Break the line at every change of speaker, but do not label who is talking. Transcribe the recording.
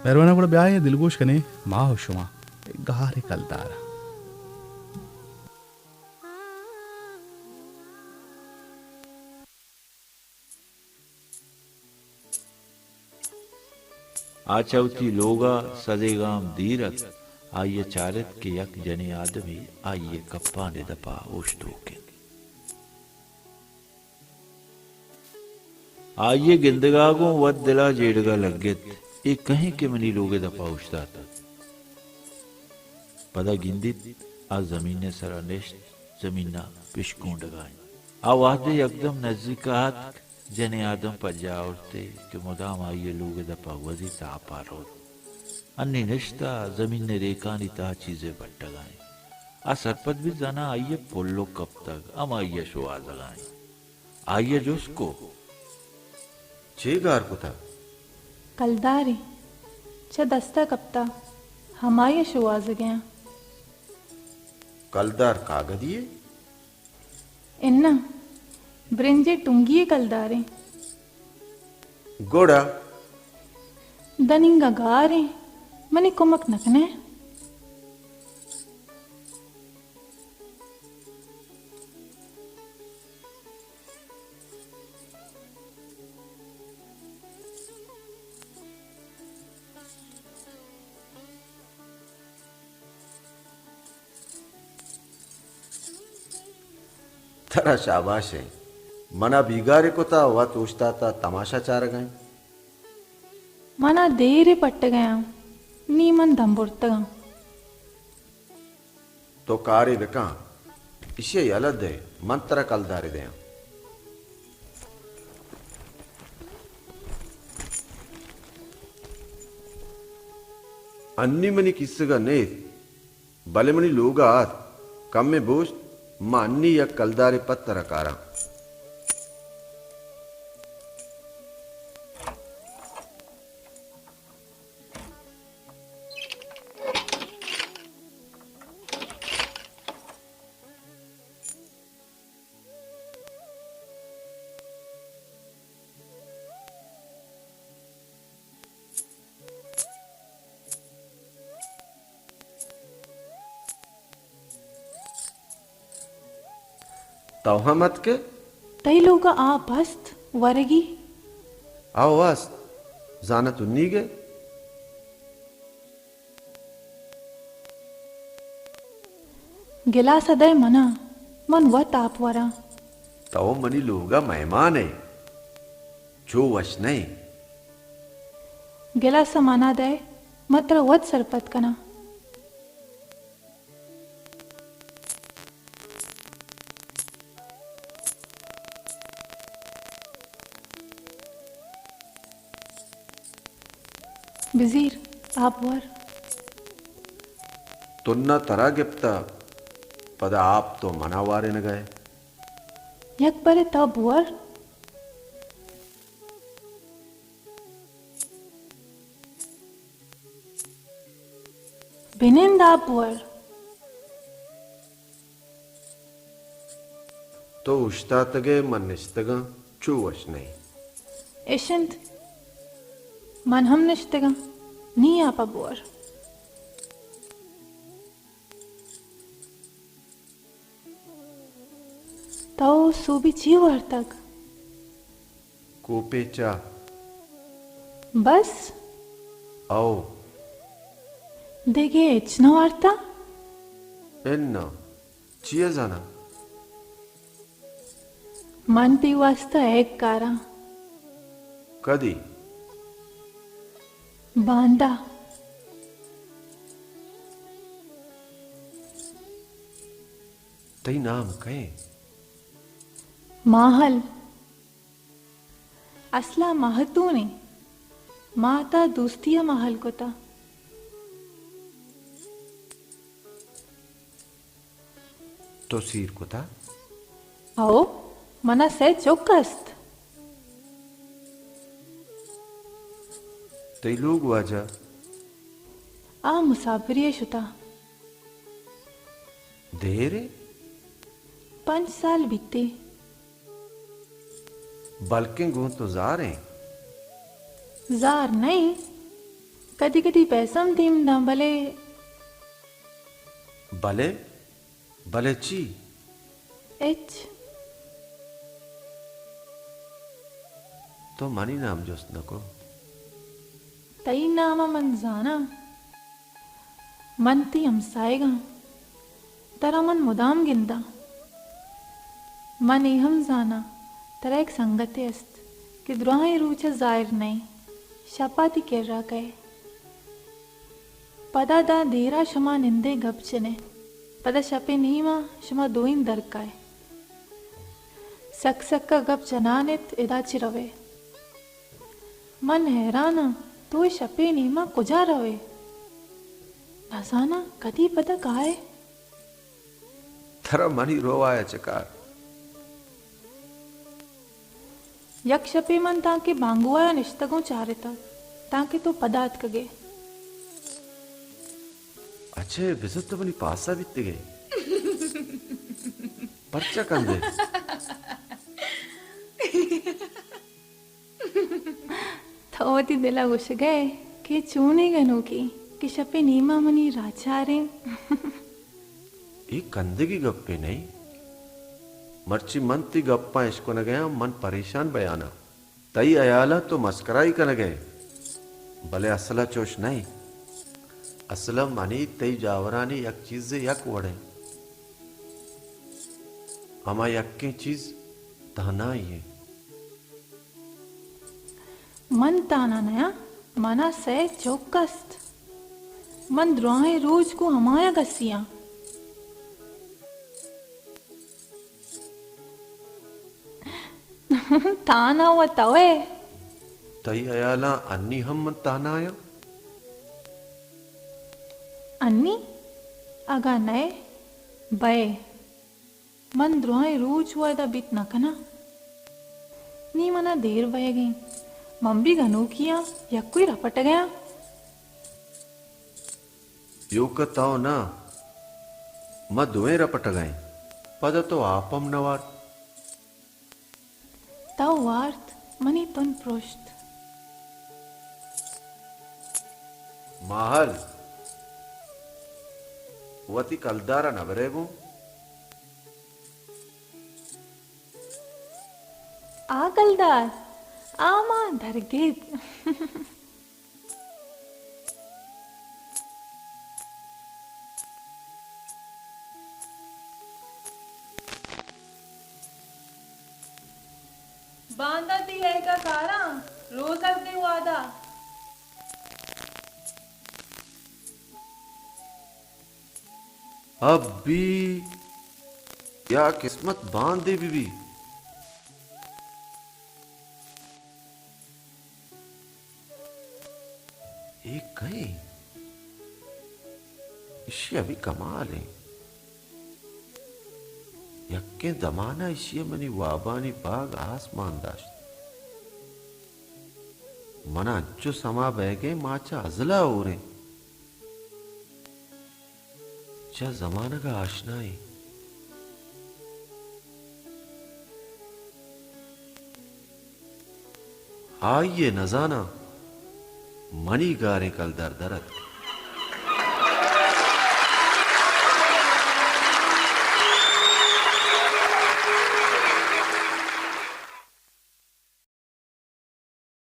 Perwana ಕೂಡ ಬ್ಯಾಯ ದಿಲ್ಗೋಷ್ಕನೆ ಮಾ ಹುಶುಮ ಗಾರೆ ಕಲ್ದಾರ
आचवती लोगा सदेगाम दीरत आइये चारत के यक जने आदमी आइये कप्पा ने दपा ओश्तो के आइये गिंदगागो वद दिला जेड़गा लग्गित एक कहीं के मनी लोगे दपा उछता था पदा गिंदित आ जमीन ने सरानिश्त जमीना पिशकों डगाई आवाज़ एकदम नजदीकात जने आदम पर जा उठते कि मुदाम आइये लोगे दपा वजी तापा रो अन्य निश्ता जमीन ने रेखा निता चीजें बट डगाई आ सरपत भी जाना आइये पुल्लो कब तक हम आइये शुआ जगाई आइये जोस्को
चेगार कुता
कलदारी छ दस्ता कप्ता हमारे शुआज गया
कलदार कागदिये
इन्ना ब्रिंजे टुंगिए कलदारे
गोड़ा
दनिंगा गारे मने कुमक नकने
तरा शाबाश है मना बीगारे को ता वत उछता ता तमाशा चार गए
मना देरे पट्ट गया नीमन दंबुरतगा
तो कारी विका इसे यलद है मंत्र कलदारे दे अन्नी मनी किस्सगा ने बलेमनी लोगा आत कम में बोझ मां अन्नी या कलदारे पत्तर कारा तौहमत के
तई लोगा आ बस्त वरगी
आओ वास जाना तुन्नी गे
गिला सदय मना मन व ताप वरा
तो मनी लोगा मेहमान है जो वश नहीं
गिला समाना दे मत्र वत सरपत कना बिजीर आप वर
तुन्ना तरा गिप्ता पदा आप तो मनावारे न गए
यक बरे तब वर बिनिंद आप वर
तो उश्ता तगे मन निस्तगा चू वश नहीं
इशंत मन हम निश्तगा नी आपा बोर तो सूबी जीवर तक
कोपे चा
बस
आओ
देगे इचना वार्ता
इन्ना चिया जाना
मन पी वास्ता एक कारा
कदी
बांदा
तई नाम कहे
माहल असला महतू ने माता दोस्तिया महल को ता
तो सीर को था
आओ मना से चौकस्त
तई लोग वाजा
आ मुसाफिरिये शुता
देरे
5 साल बीते
बल्कि गो तो जार हैं
जार नहीं कधी कधी पैसम थीम ना भले
भले भले ची
एच
तो मनी नाम जोस नको
तई नाम मन जाना मन ती हमसाएगा तरा मन मुदाम गिंदा मन एहम जाना तरा एक संगते अस्त कि द्रोहाई रूच जाहिर नहीं शपाती कर रहा कहे पदा दा देरा शमा निंदे गपचने पदा शपे नहीं माँ शमा दोइन दरकाए सक सक का गप जनानित इदा चिरवे मन हैराना तो शपे नहीं माँ कुजा रवे नजाना कदी पता काहे
थरा मनी रोवाया चकार
यक शपे मन ताके बांगुआ निश्तगों चारे तक ताके तो पदार्थ कगे
अच्छे विजिट तो बनी पासा बीत गए पर्चा कंदे
थोती दिला घुस गए कि चूने गनों की कि शपे नीमा मनी राचारे
एक कंदे की गप्पे नहीं मर्ची मन ती गप्पा इसको न गया मन परेशान बयाना तई अयाला तो मस्कराई कर गए भले असला चोश नहीं असला मनी तई जावरानी यक चीज यक वड़े अमा यक के चीज ताना ही है
मन ताना नया मना से चौकस्त मन द्रोहे रोज को हमाया गसिया ताना हुआ तवे
तई अयाला अन्नी हम मन ताना आया
अन्नी आगा नए बे मन द्रोहे रोज हुआ दा बीत न कना नी मना देर बह गई मम्मी घनू किया या कोई रपट गया
यो कताओ ना म दुए रपट गए पद तो आपम नवार
ताऊ वार्त मनी तुन पृष्ठ
महल वती कलदारा नवरेगो
आकलदार आमा धरगेत बांधा ती है का कारा रोज अपने वादा
अब भी या किस्मत बांध दे बीबी एक कहीं इसे अभी कमाल है यक्के दमाना इसे मनी वाबानी बाग आसमान दाश्त मना अच्छो समा बह गए माचा अजला हो रहे चा जमाना का आशनाई आइए नजाना मनी गारे कल दर दरत